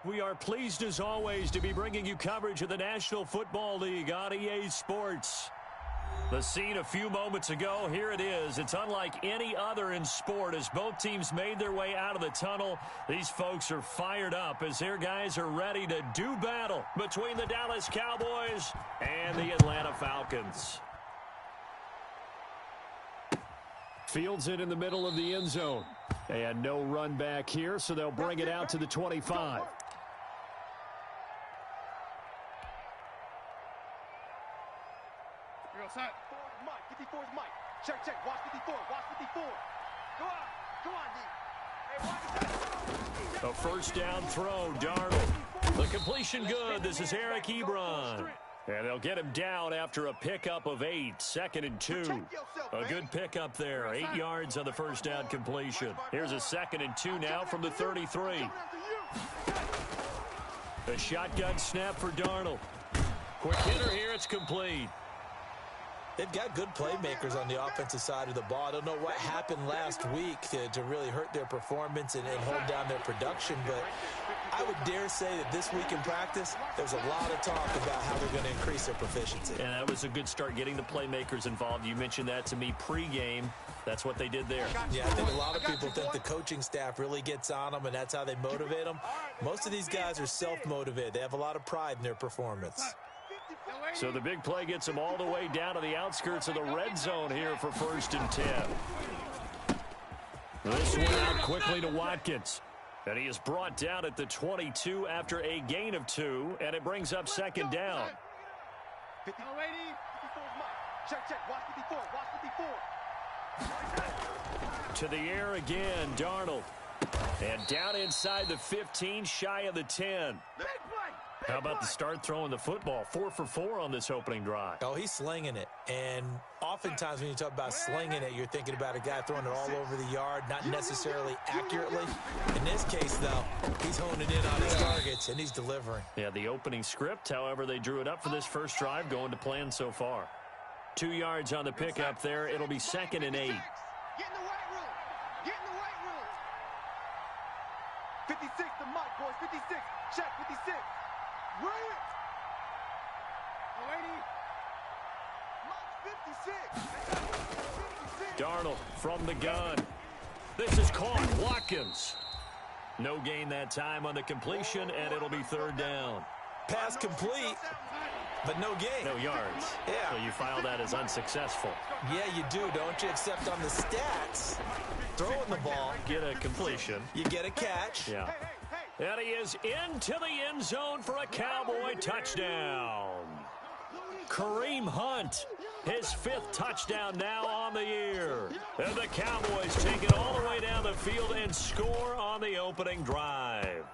We are pleased as always to be bringing you coverage of the National Football League on EA Sports. The scene a few moments ago, here it is. It's unlike any other in sport as both teams made their way out of the tunnel. These folks are fired up as their guys are ready to do battle between the Dallas Cowboys and the Atlanta Falcons. Fields it in the middle of the end zone. And no run back here, so they'll bring it out to the 25. Outside. 54 is Mike. Check, check. Watch 54. Watch 54. Go on, D. A first down throw, Darnold. The completion good. This is Eric Ebron. And they'll get him down after a pickup of 8. 2nd and 2. A good pickup there. 8 yards on the first down completion. Here's a 2nd and 2 now from the 33. A shotgun snap for Darnold. Quick hitter here. It's complete. They've got good playmakers on the offensive side of the ball. I don't know what happened last week to really hurt their performance and hold down their production, but I would dare say that this week in practice, there's a lot of talk about how they're going to increase their proficiency. And that was a good start getting the playmakers involved. You mentioned that to me pregame. That's what they did there. Yeah, I think a lot of people think the coaching staff really gets on them, and that's how they motivate them. Most of these guys are self-motivated. They have a lot of pride in their performance. So the big play gets him all the way down to the outskirts of the red zone here for 1st and 10. This one out quickly to Watkins. And he is brought down at the 22 after a gain of 2, and it brings up 2nd down. 54 is Mike. Check, check. Watch 54. Watch 54. To the air again, Darnold. And down inside the 15, shy of the 10. How about the start throwing the football? 4 for 4 on this opening drive. Oh, he's slinging it. And oftentimes when you talk about slinging it, you're thinking about a guy throwing it all over the yard, not necessarily accurately. In this case, though, he's honing in on his targets, and he's delivering. Yeah, the opening script, however, they drew it up for this first drive, going to plan so far. 2 yards on the pickup there. It'll be 2nd and 8. Get in the weight room. Get in the weight room. 56 to Mike, boys. 56. Check, 56. Run it! Mike 56. Darnold from the gun. This is caught. Watkins. No gain that time on the completion, and it'll be 3rd down. Pass complete, but no gain. No yards. Yeah. So you file that as unsuccessful. Yeah, you do, don't you? Except on the stats, throwing the ball. Get a completion. You get a catch. Yeah. And he is into the end zone for a Cowboy touchdown. Kareem Hunt, his 5th touchdown now on the year. And the Cowboys take it all the way down the field and score on the opening drive.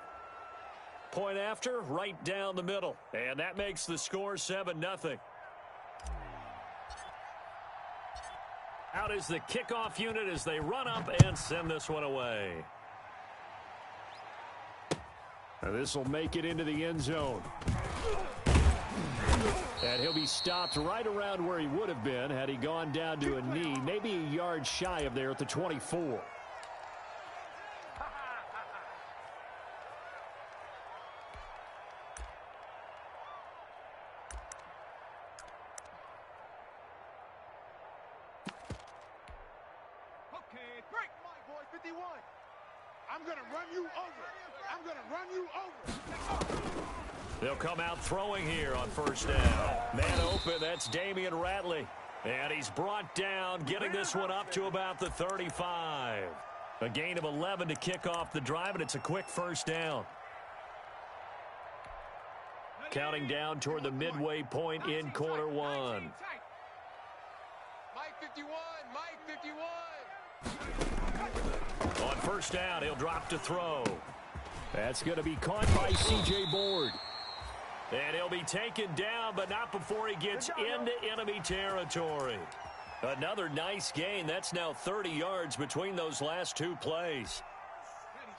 Point after, right down the middle. And that makes the score 7-0. Out is the kickoff unit as they run up and send this one away. This will make it into the end zone. And he'll be stopped right around where he would have been had he gone down to a knee, maybe a yard shy of there at the 24. Okay, break, my boy, 51. I'm going to run you over. I'm going to run you over. They'll come out throwing here on 1st down. Man open, that's Damian Ratley. And he's brought down, getting this one up to about the 35. A gain of 11 to kick off the drive, and it's a quick 1st down. Counting down toward the midway point in quarter 1. Mike 51, Mike 51. On 1st down, he'll drop to throw. That's going to be caught by C.J. Board. And he'll be taken down, but not before he gets into enemy territory. Another nice gain. That's now 30 yards between those last 2 plays.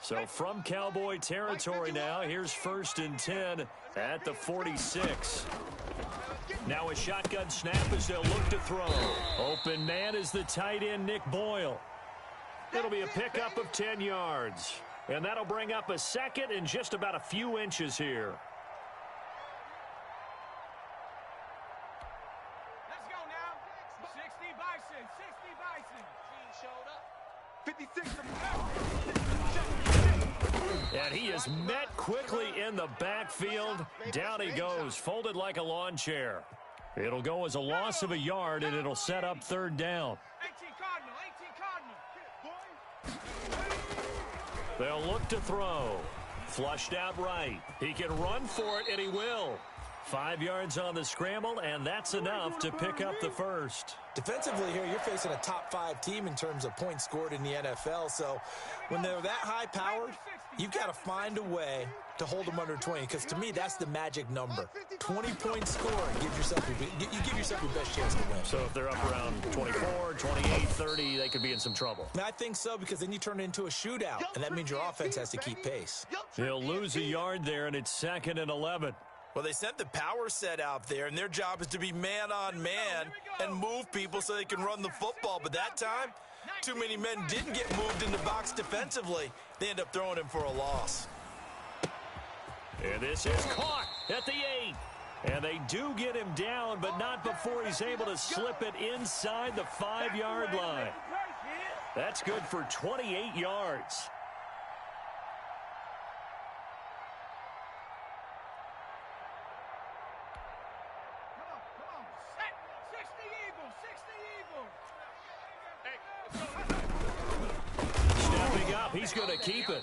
So from Cowboy territory now, here's 1st and 10 at the 46. Now a shotgun snap as they'll look to throw. Open man is the tight end, Nick Boyle. It'll be a pickup of 10 yards. And that'll bring up a second and just about a few inches here. Let's go now. 60 Bison, 60 Bison. 56. And he is met quickly in the backfield. Down he goes, folded like a lawn chair. It'll go as a loss of a yard, and it'll set up third down. 18 Cardinal. They'll look to throw. Flushed out right. He can run for it, and he will. 5 yards on the scramble, and that's enough to pick up the first. Defensively here, you're facing a top-5 team in terms of points scored in the NFL. So when they're that high-powered, you've got to find a way to hold them under 20, because to me, that's the magic number. 20-point score, you give yourself your best chance to win. So if they're up around 24, 28, 30, they could be in some trouble. I think so, because then you turn it into a shootout, and that means your offense has to keep pace. He'll lose a yard there, and it's 2nd and 11. Well, they sent the power set out there, and their job is to be man-on-man and move people so they can run the football. But that time, too many men didn't get moved in the box defensively. They end up throwing him for a loss. And this is caught at the 8. And they do get him down, but not before he's able to slip it inside the 5-yard line. That's good for 28 yards. Stepping up, he's going to keep it.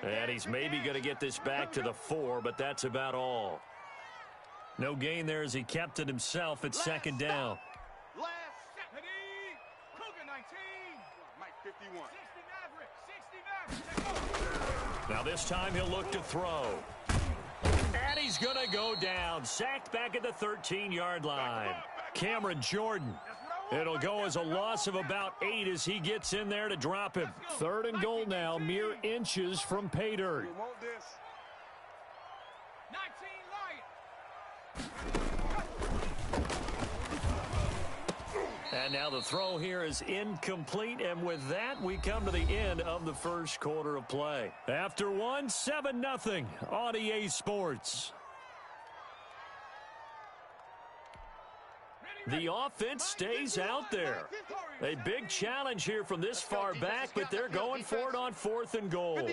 And he's maybe going to get this back to the 4, but that's about all. No gain there as he kept it himself at 2nd down. Now this time he'll look to throw. And he's going to go down. Sacked back at the 13-yard line. Cameron Jordan. It'll go as a loss of about 8 as he gets in there to drop him. 3rd and goal now, mere inches from pay dirt. 19 Lions. And now the throw here is incomplete, and with that, we come to the end of the first quarter of play. After one, 7-0 on EA Sports. The offense stays out there. A big challenge here from this far back, but they're going for it on 4th and goal.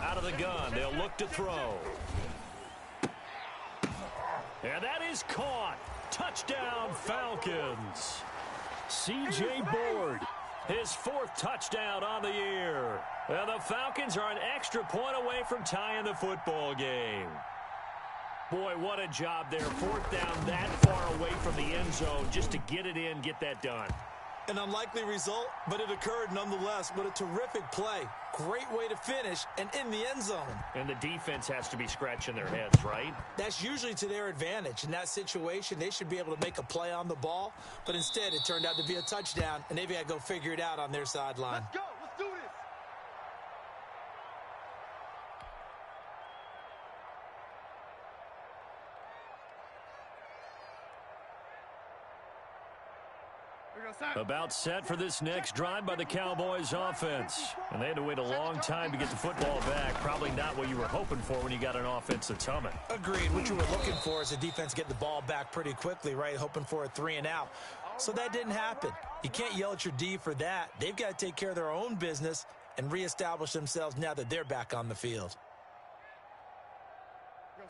Out of the gun, they'll look to throw. And that is caught. Touchdown, Falcons. C.J. Board, his 4th touchdown on the year. And the Falcons are an extra point away from tying the football game. Boy, what a job there. 4th down that far away from the end zone just to get it in, get that done. An unlikely result, but it occurred nonetheless. But a terrific play. Great way to finish and in the end zone. And the defense has to be scratching their heads, right? That's usually to their advantage. In that situation, they should be able to make a play on the ball. But instead, it turned out to be a touchdown, and they've got to go figure it out on their sideline. Let's go. Let's do this. About set for this next drive by the Cowboys offense. And they had to wait a long time to get the football back. Probably not what you were hoping for when you got an offense that's humming. Agreed. What you were looking for is the defense get the ball back pretty quickly, right? Hoping for a 3 and out. So that didn't happen. You can't yell at your D for that. They've got to take care of their own business and reestablish themselves now that they're back on the field.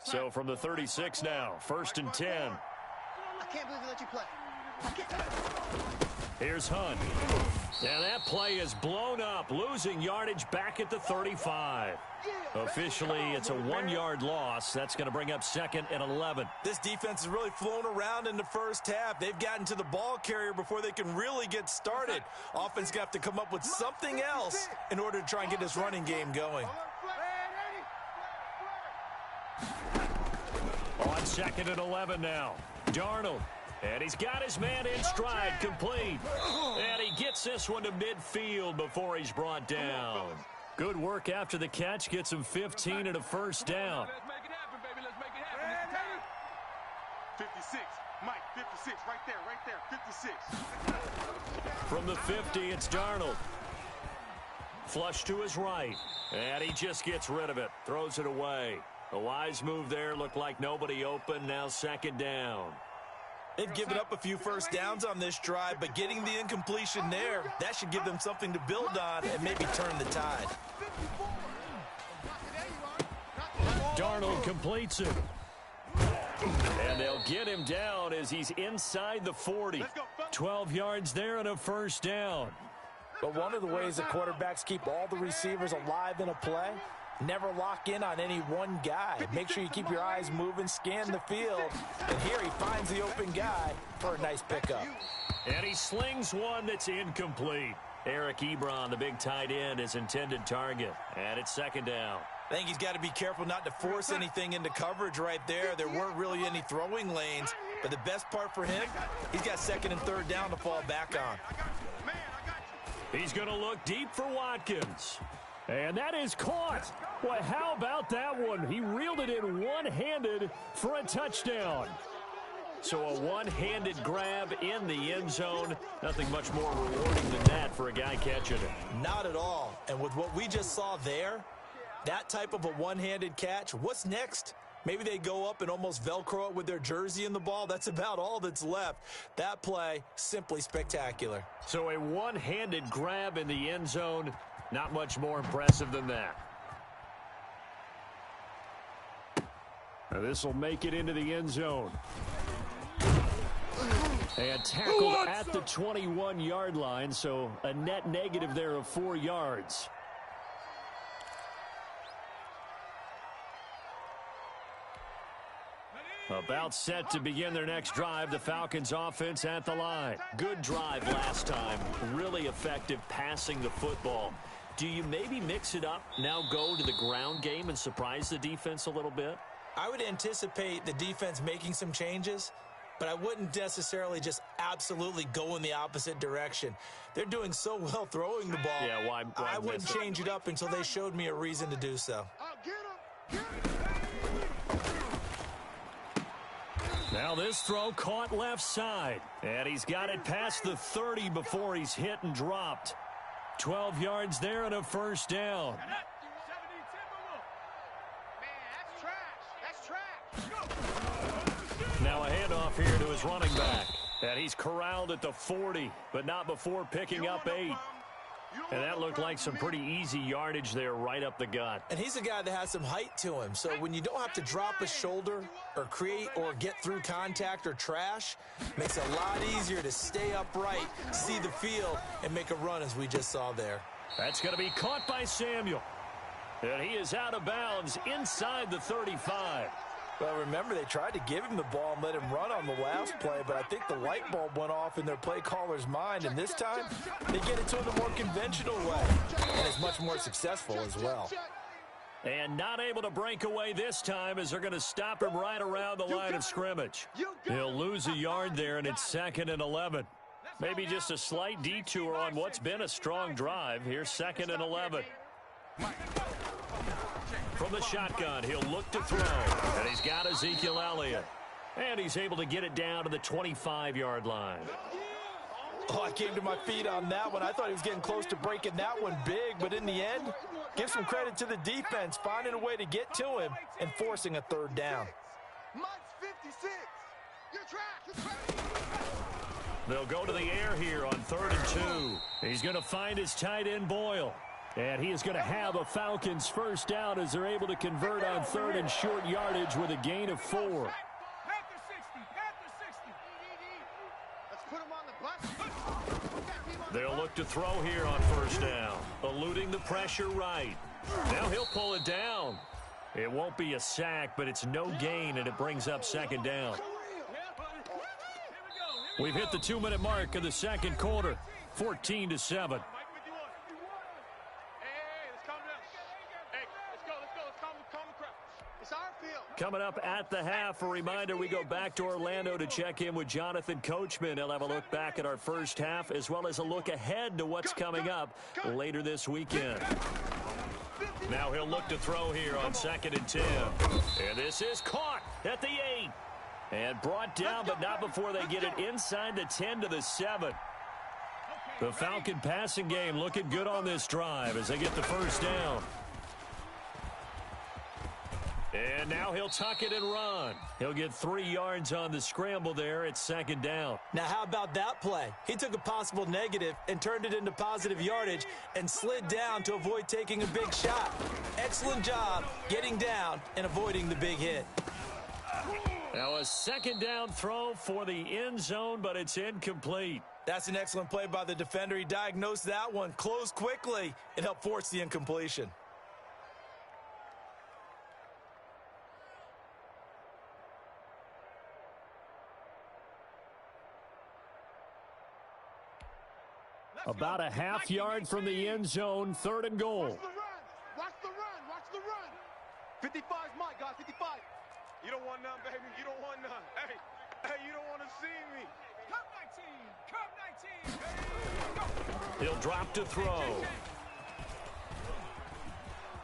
So from the 36 now, 1st and 10. I can't believe they let you play. Here's Hunt. And that play is blown up, losing yardage back at the 35. Officially, it's a 1-yard loss. That's going to bring up 2nd and 11. This defense has really flown around in the first half. They've gotten to the ball carrier before they can really get started. Offense got to come up with something else in order to try and get this running game going. On 2nd and 11 now. Darnold. And he's got his man in stride, complete. And he gets this one to midfield before he's brought down. Good work after the catch. Gets him 15 and a first down. Let's make it happen, baby. Let's make it happen. 56. Mike, 56. Right there. 56. From the 50, it's Darnold. Flush to his right. And he just gets rid of it. Throws it away. A wise move there. Looked like nobody open. Now second down. They've given up a few first downs on this drive, but getting the incompletion there, that should give them something to build on and maybe turn the tide. Darnold completes it. And they'll get him down as he's inside the 40. 12 yards there and a first down. But one of the ways that quarterbacks keep all the receivers alive in a play, never lock in on any one guy. Make sure you keep your eyes moving, scan the field. And here he finds the open guy for a nice pickup. And he slings one that's incomplete. Eric Ebron, the big tight end, his intended target. And it's second down. I think he's got to be careful not to force anything into coverage right there. There weren't really any throwing lanes. But the best part for him, he's got second and third down to fall back on. He's going to look deep for Watkins. And that is caught. Boy, how about that one? He reeled it in one-handed for a touchdown. So a one-handed grab in the end zone. Nothing much more rewarding than that for a guy catching it. Not at all. And with what we just saw there, that type of a one-handed catch, what's next? Maybe they go up and almost Velcro it with their jersey in the ball. That's about all that's left. That play, simply spectacular. So a one-handed grab in the end zone. Not much more impressive than that. This will make it into the end zone. And tackled at the 21-yard line, so a net negative there of 4 yards. About set to begin their next drive, the Falcons offense at the line. Good drive last time. Really effective passing the football. Do you maybe mix it up, now go to the ground game and surprise the defense a little bit? I would anticipate the defense making some changes, but I wouldn't necessarily just absolutely go in the opposite direction. They're doing so well throwing the ball. Yeah, why I wouldn't change it up until they showed me a reason to do so. Now this throw caught left side. And he's got it past the 30 before he's hit and dropped. 12 yards there and a first down. Now a handoff here to his running back. And he's corralled at the 40, but not before picking up 8. And that looked like some pretty easy yardage there right up the gut. And he's a guy that has some height to him. So when you don't have to drop a shoulder or create or get through contact or trash, makes it a lot easier to stay upright, see the field, and make a run as we just saw there. That's going to be caught by Samuel. And he is out of bounds inside the 35. Well, remember, they tried to give him the ball and let him run on the last play, but I think the light bulb went off in their play caller's mind, and this time they get it to him the more conventional way, and it's much more successful as well. And not able to break away this time as they're going to stop him right around the line of scrimmage. He'll lose a yard there, and it's 2nd and 11. Maybe just a slight detour on what's been a strong drive. Here's 2nd and 11. From the shotgun, he'll look to throw. And he's got Ezekiel Elliott. And he's able to get it down to the 25-yard line. Oh, I came to my feet on that one. I thought he was getting close to breaking that one big, but in the end, give some credit to the defense, finding a way to get to him and forcing a third down. They'll go to the air here on 3rd and 2. He's going to find his tight end Boyle. And he is going to have a Falcons first down as they're able to convert on 3rd and short yardage with a gain of 4. They'll look to throw here on first down. Eluding the pressure right. Now he'll pull it down. It won't be a sack, but it's no gain, and it brings up 2nd down. We've hit the 2-minute mark of the second quarter. 14-7. Coming up at the half, a reminder, we go back to Orlando to check in with Jonathan Coachman. He'll have a look back at our first half as well as a look ahead to what's coming up later this weekend. Now he'll look to throw here on 2nd and 10. And this is caught at the 8. And brought down, but not before they get it inside the 10 to the 7. The Falcon passing game looking good on this drive as they get the first down. And now he'll tuck it and run. He'll get 3 yards on the scramble there. It's second down. Now, how about that play? He took a possible negative and turned it into positive yardage and slid down to avoid taking a big shot. Excellent job getting down and avoiding the big hit. Now a second down throw for the end zone, but it's incomplete. That's an excellent play by the defender. He diagnosed that one, closed quickly, and helped force the incompletion. About a half yard from the end zone, 3rd and goal. Watch the run. Watch the run. 55's my guy, 55. You don't want none, baby. You don't want none. Hey, you don't want to see me. Come 19. He'll drop to throw.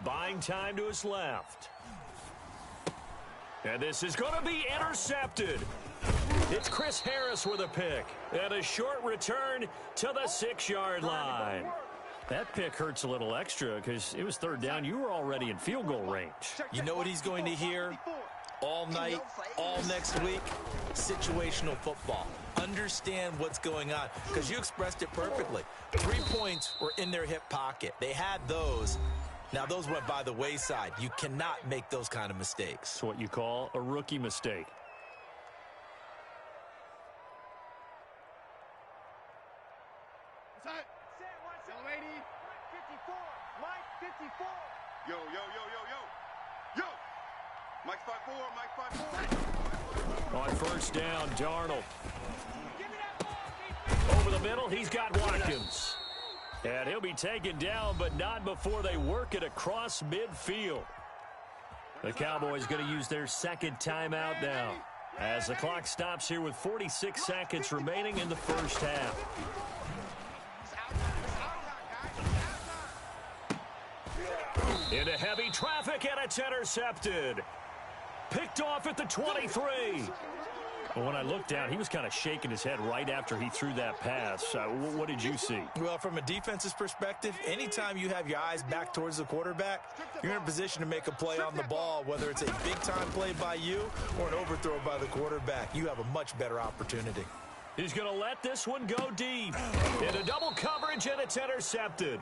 Buying time to his left. And this is going to be intercepted. It's Chris Harris with a pick. And a short return to the 6-yard line. That pick hurts a little extra because it was 3rd down. You were already in field goal range. You know what he's going to hear all night, all next week? Situational football. Understand what's going on, because you expressed it perfectly. 3 points were in their hip pocket. They had those. Now, those went by the wayside. You cannot make those kind of mistakes. It's what you call a rookie mistake. Yo. Mike 5-4. On first down, Darnold. Over the middle, he's got Watkins. And he'll be taken down, but not before they work it across midfield. The Cowboys going to use their second timeout now, as the clock stops here with 46 seconds remaining in the first half. Into heavy traffic, and it's intercepted. Picked off at the 23. Well, when I looked down, he was kind of shaking his head right after he threw that pass. What did you see? Well, from a defense's perspective, anytime you have your eyes back towards the quarterback, you're in a position to make a play on the ball, whether it's a big-time play by you or an overthrow by the quarterback. You have a much better opportunity. He's going to let this one go deep. Into double coverage, and it's intercepted.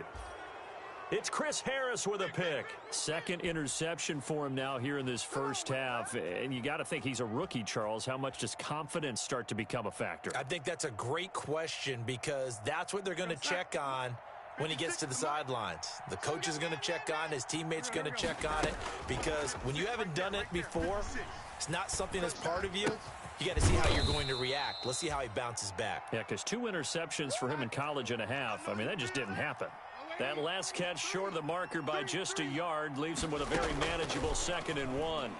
It's Chris Harris with a pick. Second interception for him now here in this first half. And you got to think he's a rookie, Charles. How much does confidence start to become a factor? I think that's a great question, because that's what they're going to check on when he gets to the sidelines. The coach is going to check on, his teammates going to check on it, because when you haven't done it before, it's not something that's part of you. You got to see how you're going to react. Let's see how he bounces back. Yeah, because 2 interceptions for him in college and a half. I mean, that just didn't happen. That last catch short of the marker by just a yard leaves him with a very manageable 2nd and 1.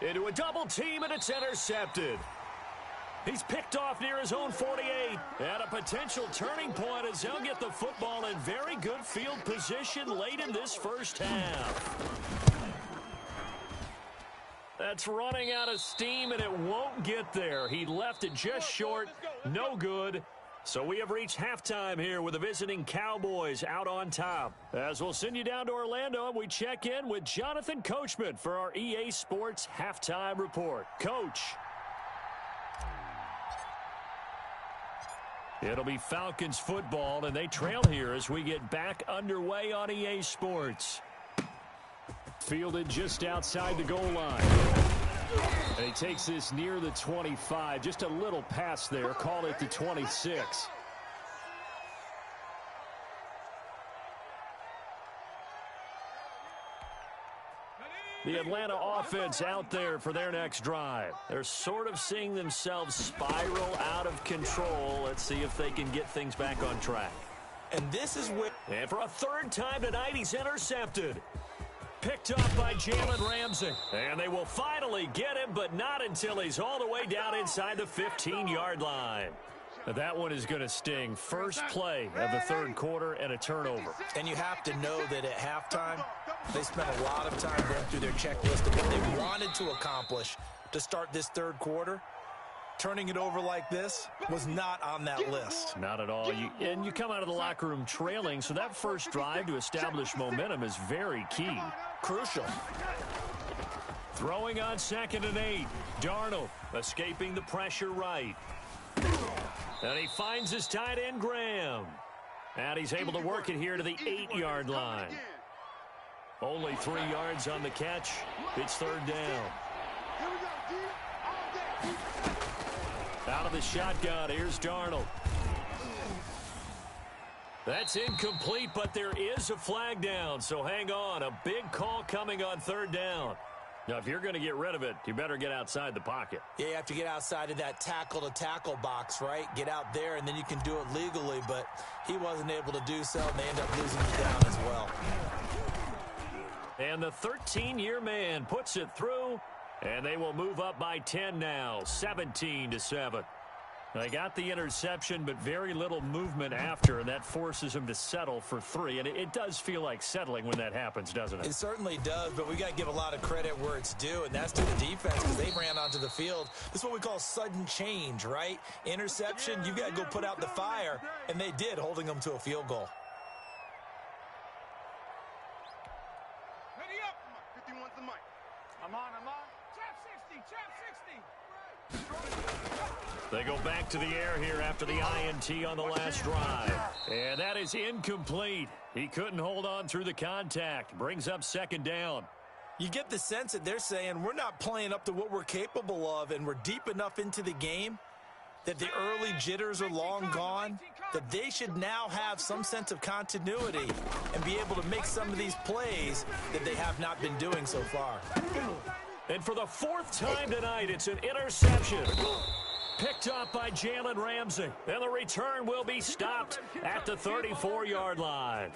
Into a double team, and it's intercepted. He's picked off near his own 48. And a potential turning point as they'll get the football in very good field position late in this first half. That's running out of steam, and it won't get there. He left it just short. No good. So we have reached halftime here with the visiting Cowboys out on top. As we'll send you down to Orlando, and we check in with Jonathan Coachman for our EA Sports Halftime Report. Coach. It'll be Falcons football, and they trail here as we get back underway on EA Sports. Fielded just outside the goal line. And he takes this near the 25. Just a little pass there. Call it the 26. The Atlanta offense out there for their next drive. They're sort of seeing themselves spiral out of control. Let's see if they can get things back on track. And this is where... And for a 3rd time tonight, he's intercepted. Picked up by Jalen Ramsey. And they will finally get him, but not until he's all the way down inside the 15-yard line. Now that one is going to sting. First play of the 3rd quarter and a turnover. And you have to know that at halftime, they spent a lot of time going through their checklist of what they wanted to accomplish to start this 3rd quarter. turning it over like this was not on that list. Not at all. You come out of the locker room trailing, so that first drive to establish momentum is very key. Crucial. Throwing on 2nd and 8. Darnold escaping the pressure right. And he finds his tight end, Graham. And he's able to work it here to the 8-yard line. Only 3 yards on the catch. It's 3rd down. Out of the shotgun, here's Darnold. That's incomplete, but there is a flag down, so hang on. A big call coming on 3rd down. Now, if you're going to get rid of it, you better get outside the pocket. Yeah, you have to get outside of that tackle-to-tackle box, right? Get out there, and then you can do it legally, but he wasn't able to do so, and they end up losing the down as well. And the 13-year man puts it through, and they will move up by 10 now, 17-7. They got the interception, but very little movement after, and that forces them to settle for 3. And it does feel like settling when that happens, doesn't it? It certainly does, but we got to give a lot of credit where it's due, and that's to the defense because they ran onto the field. This is what we call sudden change, right? Interception, you got to go put out the fire, and they did, holding them to a field goal. Ready up. 51's the mic. I'm on. Trap 60. They go back to the air here after the INT on the last drive. And that is incomplete. He couldn't hold on through the contact. Brings up 2nd down. You get the sense that they're saying we're not playing up to what we're capable of, and we're deep enough into the game that the early jitters are long gone, that they should now have some sense of continuity and be able to make some of these plays that they have not been doing so far. And for the 4th time tonight, it's an interception. Picked up by Jalen Ramsey. And the return will be stopped at the 34-yard line.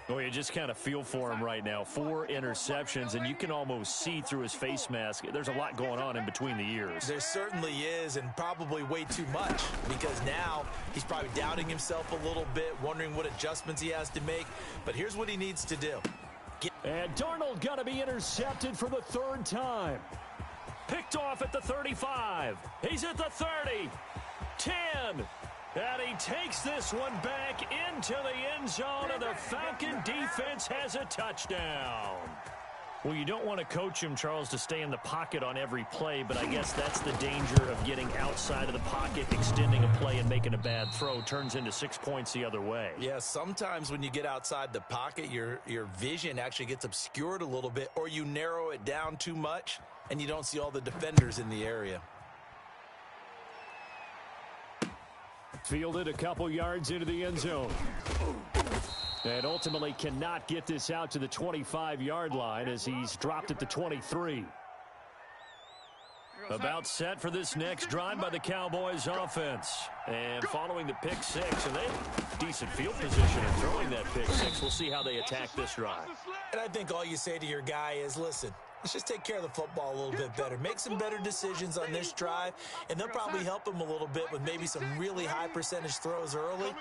Well, you just kind of feel for him right now. 4 interceptions, and you can almost see through his face mask. There's a lot going on in between the ears. There certainly is, and probably way too much, because now he's probably doubting himself a little bit, wondering what adjustments he has to make. But here's what he needs to do. And Darnold going to be intercepted for the 3rd time. Picked off at the 35. He's at the 30. 10. And he takes this one back into the end zone, and the Falcon defense has a touchdown. Well, you don't want to coach him, Charles, to stay in the pocket on every play, but I guess that's the danger of getting outside of the pocket, extending a play, and making a bad throw. Turns into 6 points the other way. Yeah, sometimes when you get outside the pocket, your vision actually gets obscured a little bit, or you narrow it down too much, and you don't see all the defenders in the area. Fielded a couple yards into the end zone. And ultimately cannot get this out to the 25-yard line as he's dropped at the 23. About set for this next drive by the Cowboys offense. And following the pick 6, and they have decent field position in throwing that pick 6. We'll see how they attack this drive. And I think all you say to your guy is, listen, let's just take care of the football a little bit better. Make some better decisions on this drive, and they'll probably help him a little bit with maybe some really high percentage throws early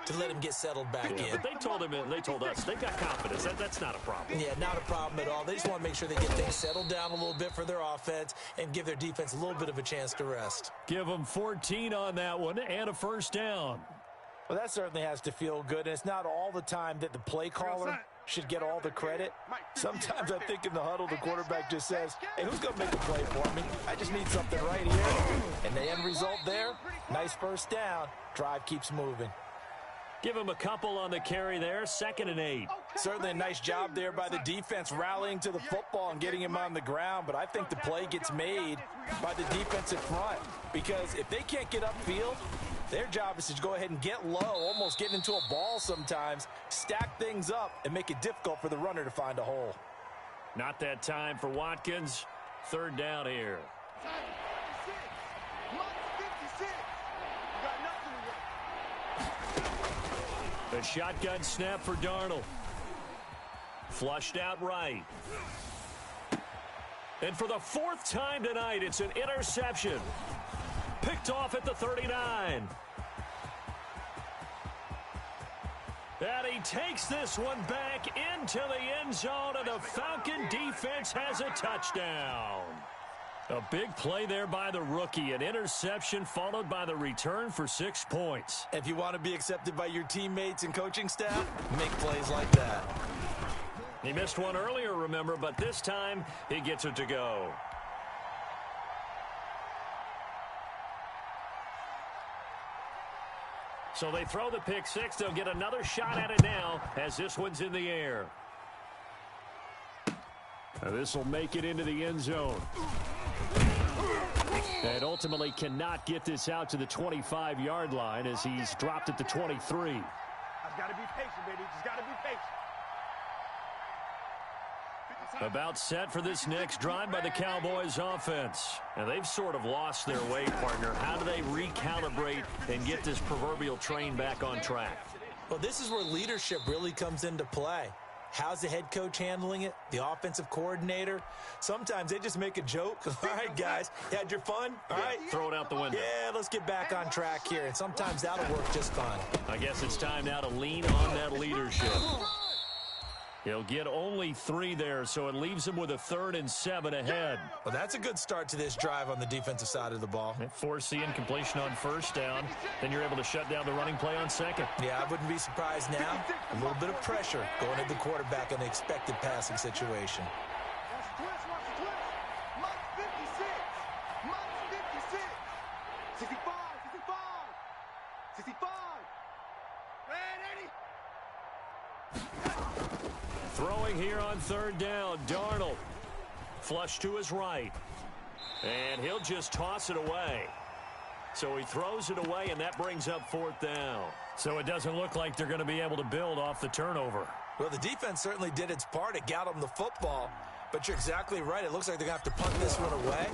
to let him get settled back in. But they told him, and they told us, they've got confidence. That's not a problem. Yeah, not a problem at all. They just want to make sure they get things settled down a little bit for their offense and give their defense a little bit of a chance to rest. Give them 14 on that one and a 1st down. Well, that certainly has to feel good, and it's not all the time that the play caller should get all the credit. Sometimes I think in the huddle, the quarterback just says, hey, who's going to make a play for me? I just need something right here. And the end result there, nice 1st down. Drive keeps moving. Give him a couple on the carry there, 2nd and 8. Certainly a nice job there by the defense rallying to the football and getting him on the ground, but I think the play gets made by the defensive front because if they can't get upfield, their job is to go ahead and get low, almost get into a ball sometimes, stack things up, and make it difficult for the runner to find a hole. Not that time for Watkins. 3rd down here. A shotgun snap for Darnold. Flushed out right. And for the 4th time tonight, it's an interception. Picked off at the 39. And he takes this one back into the end zone, and the Falcon defense has a touchdown. A big play there by the rookie. An interception followed by the return for 6 points. If you want to be accepted by your teammates and coaching staff, make plays like that. He missed one earlier, remember, but this time he gets it to go. So they throw the pick six. They'll get another shot at it now as this one's in the air. This will make it into the end zone. And ultimately cannot get this out to the 25-yard line as he's dropped at the 23. Just got to be patient, baby. Just got to be patient. About set for this next drive by the Cowboys offense. And they've sort of lost their way, partner. How do they recalibrate and get this proverbial train back on track? Well, this is where leadership really comes into play. How's the head coach handling it? The offensive coordinator? Sometimes they just make a joke. All right, guys, you had your fun? All right. Throw it out the window. Yeah, let's get back on track here. And sometimes that'll work just fine. I guess it's time now to lean on that leadership. He'll get only 3 there, so it leaves him with a 3rd and 7 ahead. Well, that's a good start to this drive on the defensive side of the ball. Force the incompletion on first down. Then you're able to shut down the running play on second. Yeah, I wouldn't be surprised now. A little bit of pressure going at the quarterback in the expected passing situation. Watch the twist, watch the twist. Mike 56. Mike 56. 65, 65. 65. Man, 80. Throwing here on 3rd down, Darnold. Flush to his right. And he'll just toss it away. So he throws it away, and that brings up 4th down. So it doesn't look like they're going to be able to build off the turnover. Well, the defense certainly did its part. It got them the football. But you're exactly right. It looks like they're going to have to punt this one away.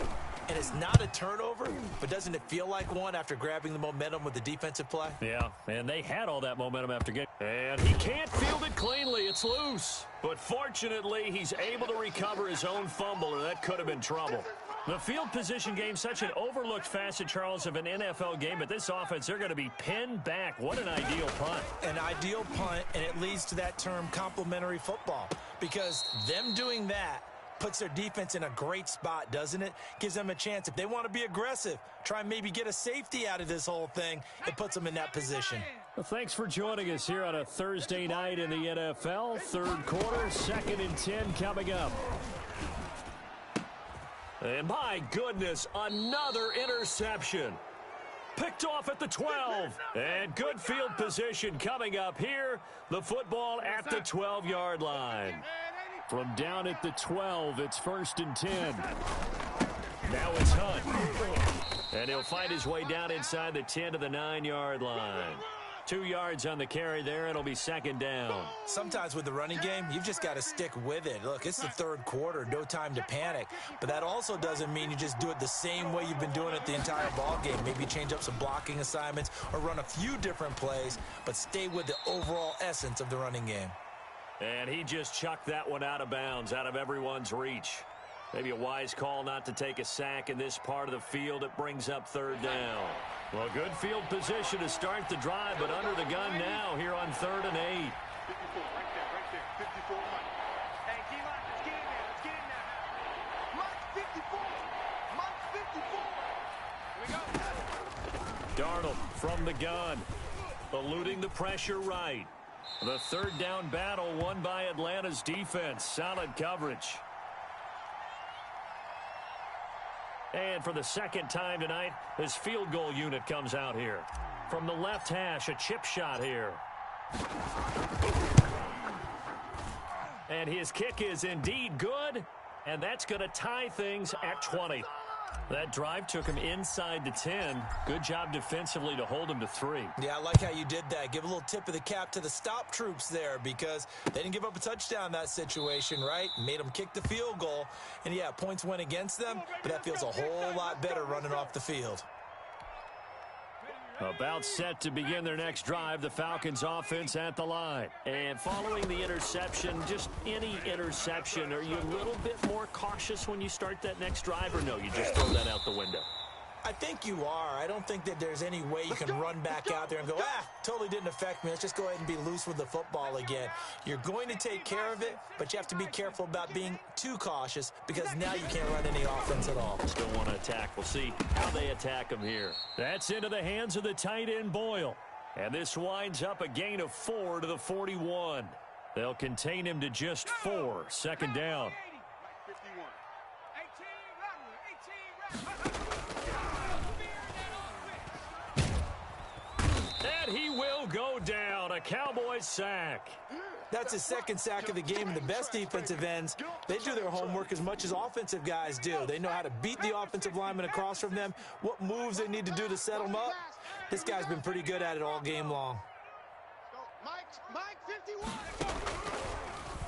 And it's not a turnover, but doesn't it feel like one after grabbing the momentum with the defensive play? Yeah, and they had all that momentum after getting... And he can't field it cleanly. It's loose. But fortunately, he's able to recover his own fumble, or that could have been trouble. The field position game, such an overlooked facet, Charles, of an NFL game. But this offense, they're going to be pinned back. What an ideal punt. An ideal punt, and it leads to that term complementary football. Because them doing that puts their defense in a great spot, doesn't it? Gives them a chance. If they want to be aggressive, try and maybe get a safety out of this whole thing, it puts them in that position. Well, thanks for joining us here on a Thursday night in the NFL. 3rd quarter, 2nd and 10 coming up. And my goodness, another interception. Picked off at the 12. And good field position coming up here. The football at the 12-yard line. From down at the 12, it's 1st and 10. Now it's Hunt. And he'll find his way down inside the 10 to the 9-yard line. 2 yards on the carry there. It'll be 2nd down. Sometimes with the running game, you've just got to stick with it. Look, it's the 3rd quarter. No time to panic. But that also doesn't mean you just do it the same way you've been doing it the entire ball game. Maybe change up some blocking assignments or run a few different plays, but stay with the overall essence of the running game. And he just chucked that one out of bounds, out of everyone's reach. Maybe a wise call not to take a sack in this part of the field. It brings up 3rd down. Well, good field position to start the drive, but under the gun now here on 3rd and 8. 54, right there, 54, Mike. Hey, keep on, let's get in there, let's get in there. Mike 54, Mike 54. Here we go. Darnold from the gun, eluding the pressure right. The 3rd down battle won by Atlanta's defense. Solid coverage. And for the 2nd time tonight, his field goal unit comes out here. From the left hash, a chip shot here. And his kick is indeed good, and that's going to tie things at 20. That drive took him inside the 10. Good job defensively to hold him to 3. Yeah, I like how you did that. Give a little tip of the cap to the stop troops there because they didn't give up a touchdown in that situation, right? Made them kick the field goal. And, yeah, points went against them, but that feels a whole lot better running off the field. About set to begin their next drive, the Falcons offense at the line. And following the interception, just any interception, are you a little bit more cautious when you start that next drive, or no, you just throw that out the window? I think you are. I don't think that there's any way you can run back out there and go, totally didn't affect me. Let's just go ahead and be loose with the football again. You're going to take care of it, but you have to be careful about being too cautious because now you can't run any offense at all. Still want to attack. We'll see how they attack him here. That's into the hands of the tight end, Boyle. And this winds up a gain of 4 to the 41. They'll contain him to just 4. Second down. And he will go down. A Cowboys sack. That's his second sack of the game, and the best defensive ends, they do their homework as much as offensive guys do. They know how to beat the offensive lineman across from them, what moves they need to do to set them up. This guy's been pretty good at it all game long.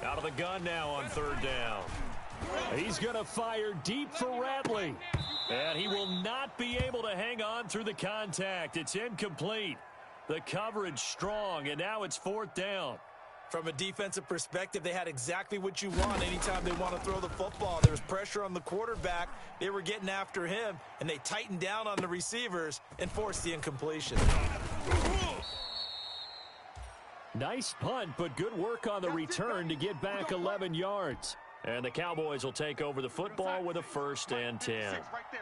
Out of the gun now on third down. He's going to fire deep for Ratley. And he will not be able to hang on through the contact. It's incomplete. The coverage strong, and now it's fourth down. From a defensive perspective, they had exactly what you want anytime they want to throw the football. There was pressure on the quarterback. They were getting after him, and they tightened down on the receivers and forced the incompletion. Nice punt, but good work on the return to get back 11 yards. And the Cowboys will take over the football with a 1st and 10. Right there,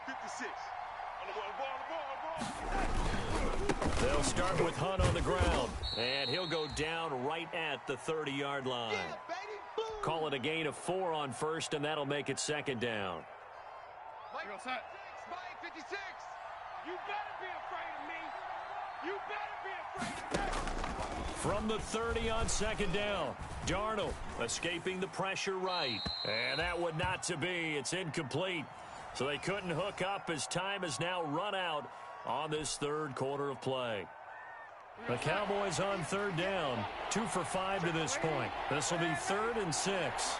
56. They'll start with Hunt on the ground, and he'll go down right at the 30-yard line. Call it a gain of 4 on 1st, and that'll make it 2nd down. Mike 56. You better be afraid of me. You better be afraid of me. From the 30 on 2nd down, Darnold escaping the pressure right. And that would not to be. It's incomplete. So they couldn't hook up as time has now run out on this third quarter of play. The Cowboys on 3rd down, 2 for 5 to this point. This will be 3rd and 6.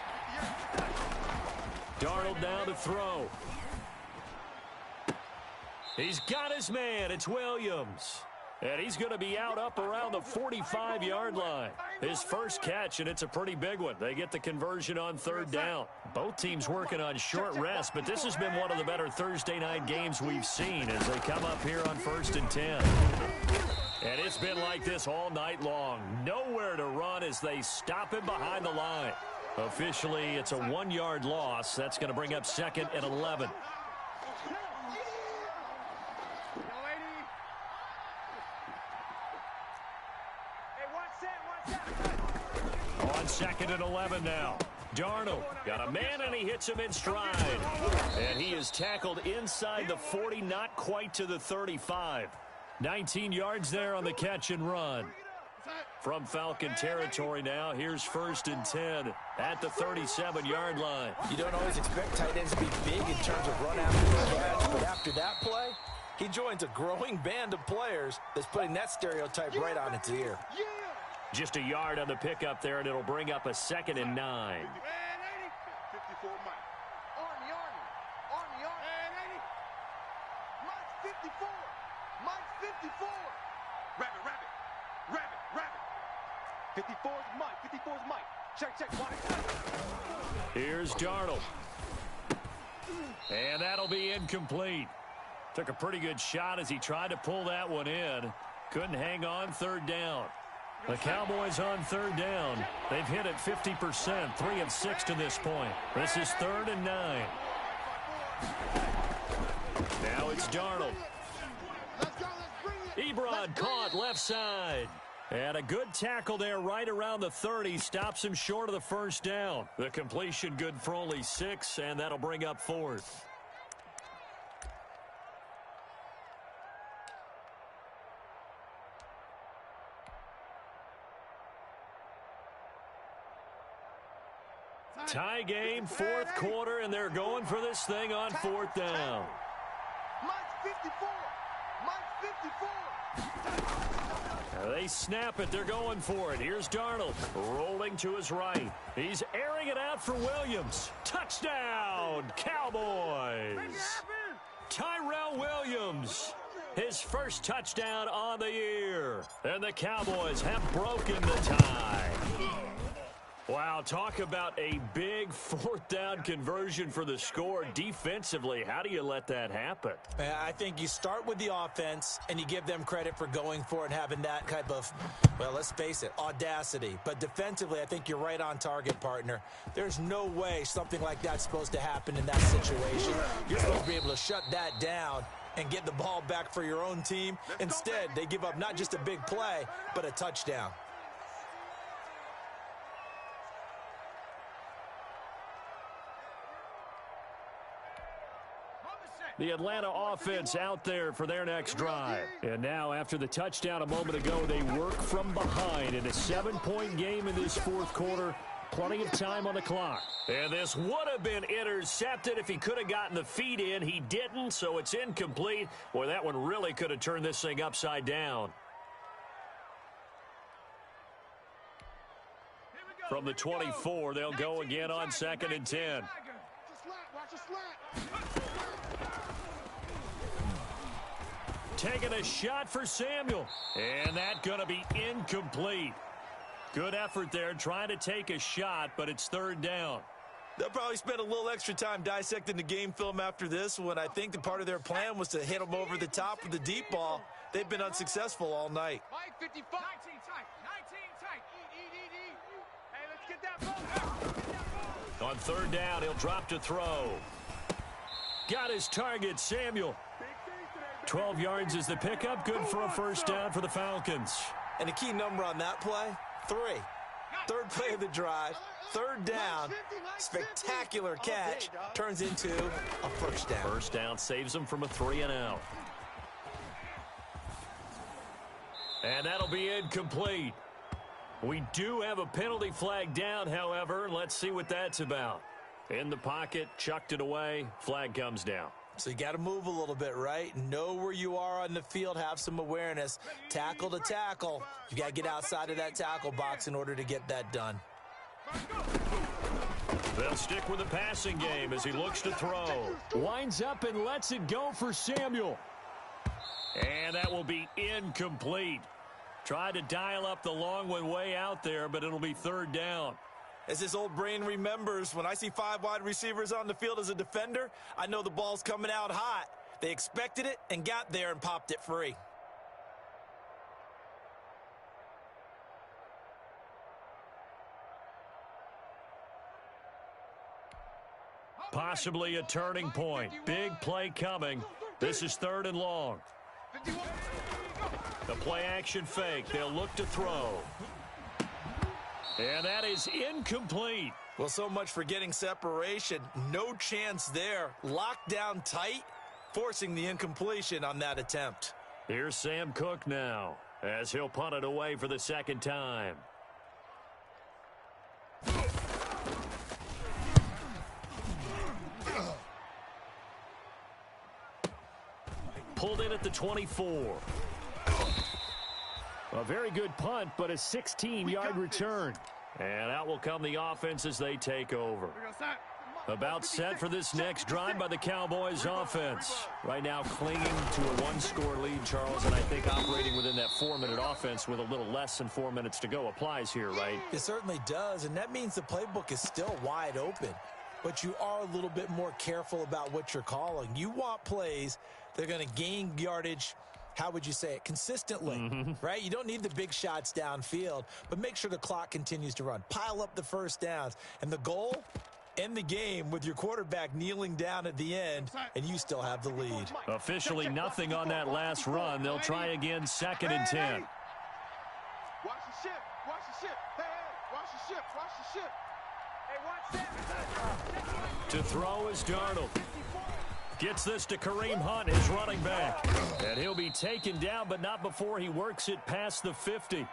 Darnold now to throw. He's got his man. It's Williams. And he's going to be out up around the 45-yard line. His first catch, and it's a pretty big one. They get the conversion on 3rd down. Both teams working on short rest, but this has been one of the better Thursday night games we've seen as they come up here on 1st and 10. And it's been like this all night long. Nowhere to run as they stop him behind the line. Officially, it's a 1-yard loss. That's going to bring up 2nd and 11. On 2nd and 11 now. Darnold got a man, and he hits him in stride. And he is tackled inside the 40, not quite to the 35. 19 yards there on the catch and run. From Falcon territory now, here's 1st and 10 at the 37-yard line. You don't always expect tight ends to be big in terms of run after the catch, but after that play, he joins a growing band of players that's putting that stereotype right on its ear. Just a yard on the pickup there, and it'll bring up a 2nd and 9. 54 Mike. Army. Mike 54. Mike 54. Rabbit. 54 is Mike. 54 is Mike. Check. Here's Darnold. And that'll be incomplete. Took a pretty good shot as he tried to pull that one in. Couldn't hang on 3rd down. The Cowboys on 3rd down. They've hit it 50%, 3 of 6 to this point. This is 3rd and 9. Now it's Darnold. Ebron caught left side. And a good tackle there right around the 30. Stops him short of the 1st down. The completion good for only 6, and that'll bring up 4th. Tie game, 4th quarter, and they're going for this thing on 4th down. Mike 54. They snap it. They're going for it. Here's Darnold rolling to his right. He's airing it out for Williams. Touchdown, Cowboys. Tyrell Williams, his first touchdown on the year. And the Cowboys have broken the tie. Wow, talk about a big fourth down conversion for the score. Defensively, how do you let that happen? I think you start with the offense and you give them credit for going for it and having that type of, well, let's face it, audacity. But defensively, I think you're right on target, partner. There's no way something like that's supposed to happen in that situation. You're supposed to be able to shut that down and get the ball back for your own team. Instead, they give up not just a big play, but a touchdown. The Atlanta offense out there for their next drive. And now, after the touchdown a moment ago, they work from behind in a 7-point game in this fourth quarter. Plenty of time on the clock. And this would have been intercepted if he could have gotten the feet in. He didn't, so it's incomplete. Boy, that one really could have turned this thing upside down. From the 24, they'll go again on 2nd and 10. Taking a shot for Samuel. And that's going to be incomplete. Good effort there trying to take a shot, but it's 3rd down. They'll probably spend a little extra time dissecting the game film after this one. I think the part of their plan was to hit them over the top with the deep ball. They've been unsuccessful all night. 19 tight. Hey, let's get that ball. On 3rd down, he'll drop to throw. Got his target, Samuel. 12 yards is the pickup. Good for a 1st down for the Falcons. And a key number on that play, 3. 3rd play of the drive, 3rd down, spectacular catch, turns into a 1st down. 1st down saves them from a 3-and-out. And that'll be incomplete. We do have a penalty flag down, however. Let's see what that's about. In the pocket, chucked it away, flag comes down. So you got to move a little bit, right? Know where you are on the field, have some awareness. Tackle to tackle. You got to get outside of that tackle box in order to get that done. They'll stick with the passing game as he looks to throw. Winds up and lets it go for Samuel. And that will be incomplete. Tried to dial up the long one way out there, but it'll be 3rd down. As this old brain remembers, when I see 5 wide receivers on the field as a defender, I know the ball's coming out hot. They expected it and got there and popped it free. Possibly a turning point. Big play coming. This is 3rd and long. The play action fake. They'll look to throw. And that is incomplete. Well, so much for getting separation. No chance there. Locked down tight, forcing the incompletion on that attempt. Here's Sam Cook now, as he'll punt it away for the 2nd time. Pulled in at the 24. A very good punt, but a 16-yard return. And out will come the offense as they take over. About set for this next drive by the Cowboys offense. Right now clinging to a 1-score lead, Charles, and I think operating within that 4-minute offense with a little less than 4 minutes to go applies here, right? It certainly does, and that means the playbook is still wide open. But you are a little bit more careful about what you're calling. You want plays that are going to gain yardage, how would you say it, consistently, right? You don't need the big shots downfield, but make sure the clock continues to run. Pile up the 1st downs. And the goal, end the game with your quarterback kneeling down at the end, and you still have the lead. Officially nothing on that last run. They'll try again 2nd and 10. Watch the ship. Watch the ship. Hey, watch the ship. Watch the ship. Hey, watch that. To throw is Darnold. Gets this to Kareem Hunt, his running back. And he'll be taken down, but not before he works it past the 50.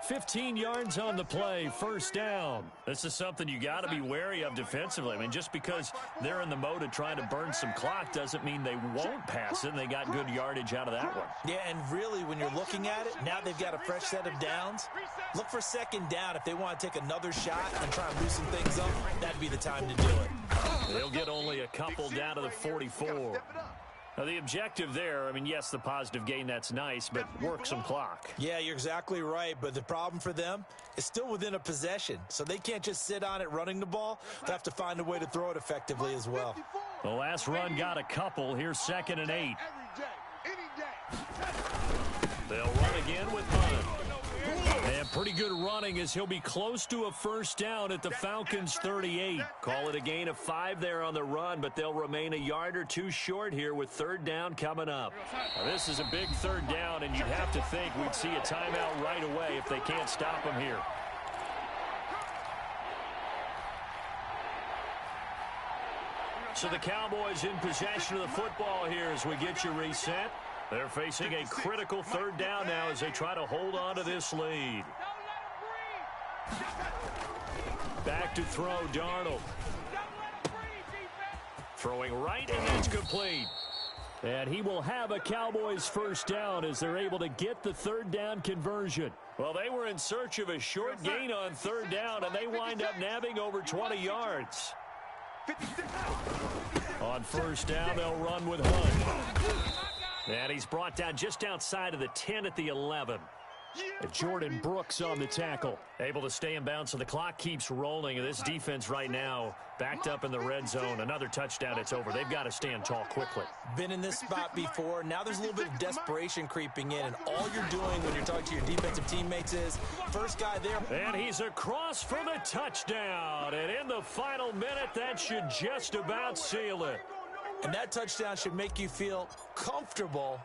15 yards on the play, 1st down. This is something you got to be wary of defensively. I mean, just because they're in the mode of trying to burn some clock doesn't mean they won't pass it, and they got good yardage out of that one. Yeah, and really, when you're looking at it, now they've got a fresh set of downs. Look for 2nd down. If they want to take another shot and try and loosen things up, that'd be the time to do it. They'll get only a couple down to the 44. Now, the objective there, I mean, yes, the positive gain, that's nice, but work some clock. Yeah, you're exactly right, but the problem for them is still within a possession, so they can't just sit on it running the ball. They have to find a way to throw it effectively as well. The last run got a couple. Here's 2nd and 8. They'll run again with Hunt. And pretty good running as he'll be close to a first down at the Falcons' 38. Call it a gain of 5 there on the run, but they'll remain a yard or two short here with 3rd down coming up. Now, this is a big 3rd down, and you'd have to think we'd see a timeout right away if they can't stop him here. So the Cowboys in possession of the football here as we get you reset. They're facing a critical 3rd down now as they try to hold on to this lead. Back to throw, Darnold. Throwing right, and that's complete. And he will have a Cowboys first down as they're able to get the 3rd down conversion. Well, they were in search of a short gain on 3rd down, and they wind up nabbing over 20 yards. On first down, they'll run with Hunt. And he's brought down just outside of the 10 at the 11. Jordan Brooks on the tackle. Able to stay in bounds, so the clock keeps rolling. And this defense right now backed up in the red zone. Another touchdown, it's over. They've got to stand tall quickly. Been in this spot before. Now there's a little bit of desperation creeping in. And all you're doing when you're talking to your defensive teammates is first guy there. And he's across for the touchdown. And in the final minute, that should just about seal it. And that touchdown should make you feel comfortable.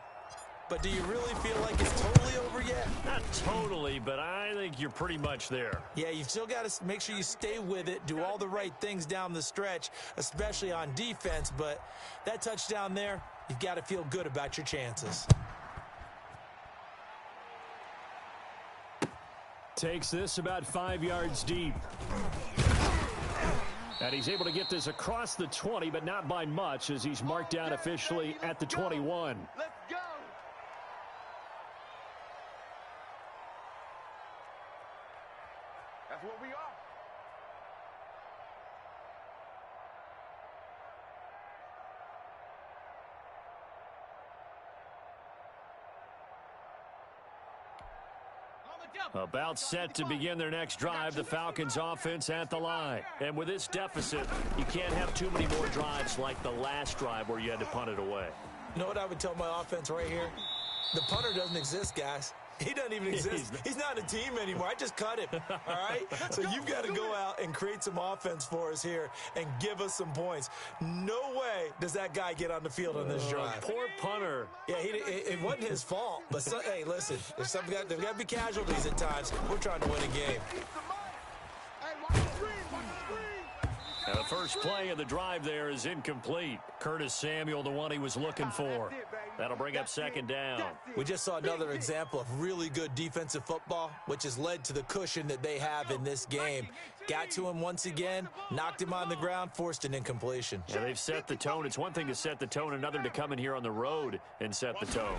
But do you really feel like it's totally over yet? Not totally, but I think you're pretty much there. Yeah, you've still got to make sure you stay with it, do all the right things down the stretch, especially on defense. But that touchdown there, you've got to feel good about your chances. Takes this about 5 yards deep. And he's able to get this across the 20, but not by much as he's marked down officially at the 21. Let's go. That's what we are. About set to begin their next drive, the Falcons offense at the line. And with this deficit, you can't have too many more drives like the last drive where you had to punt it away. You know what I would tell my offense right here? The punter doesn't exist, guys. He doesn't even exist. He's not a team anymore. I just cut him, all right? So you've got to go out and create some offense for us here and give us some points. No way does that guy get on the field on this drive. Poor punter. Yeah, it wasn't his fault. But, hey, listen, there's got to be casualties at times. We're trying to win a game. Now the first play of the drive there is incomplete. Curtis Samuel, the one he was looking for. That'll bring up 2nd down. We just saw another example of really good defensive football, which has led to the cushion that they have in this game. Got to him once again, knocked him on the ground, forced an incompletion. Yeah, they've set the tone. It's one thing to set the tone, another to come in here on the road and set the tone.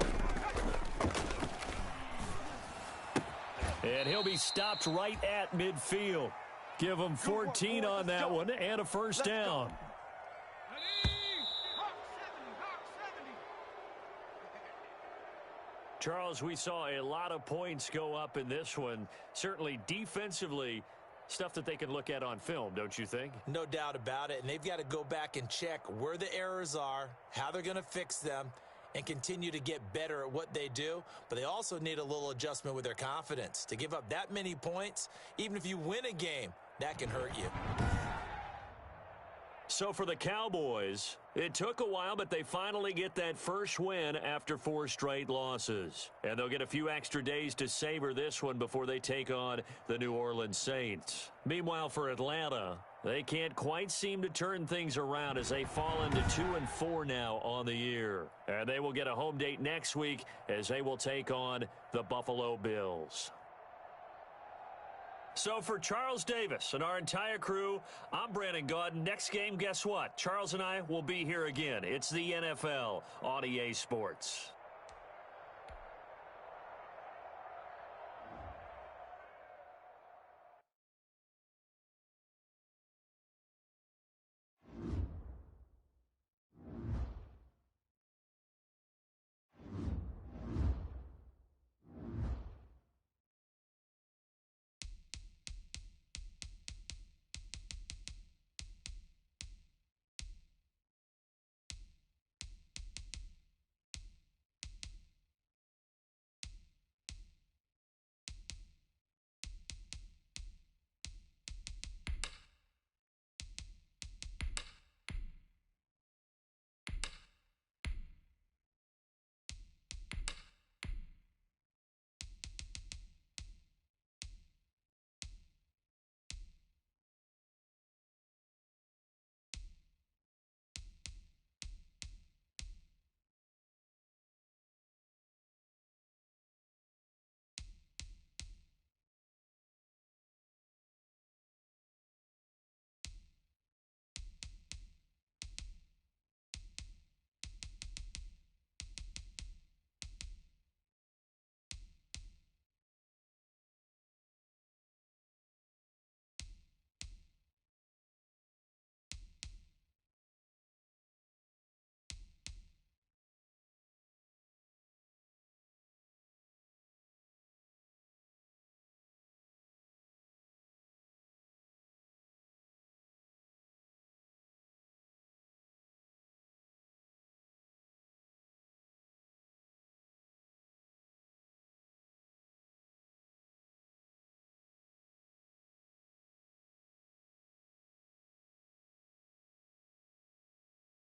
And he'll be stopped right at midfield. Give him 14 on that one and a first down. Charles, we saw a lot of points go up in this one. Certainly defensively, stuff that they can look at on film, don't you think? No doubt about it. And they've got to go back and check where the errors are, how they're going to fix them, and continue to get better at what they do. But they also need a little adjustment with their confidence. To give up that many points, even if you win a game, that can hurt you. So for the Cowboys, it took a while, but they finally get that first win after 4 straight losses. And they'll get a few extra days to savor this one before they take on the New Orleans Saints. Meanwhile, for Atlanta, they can't quite seem to turn things around as they fall into 2-4 now on the year. And they will get a home date next week as they will take on the Buffalo Bills. So for Charles Davis and our entire crew, I'm Brandon Gaudin. Next game, guess what? Charles and I will be here again. It's the NFL on EA Sports.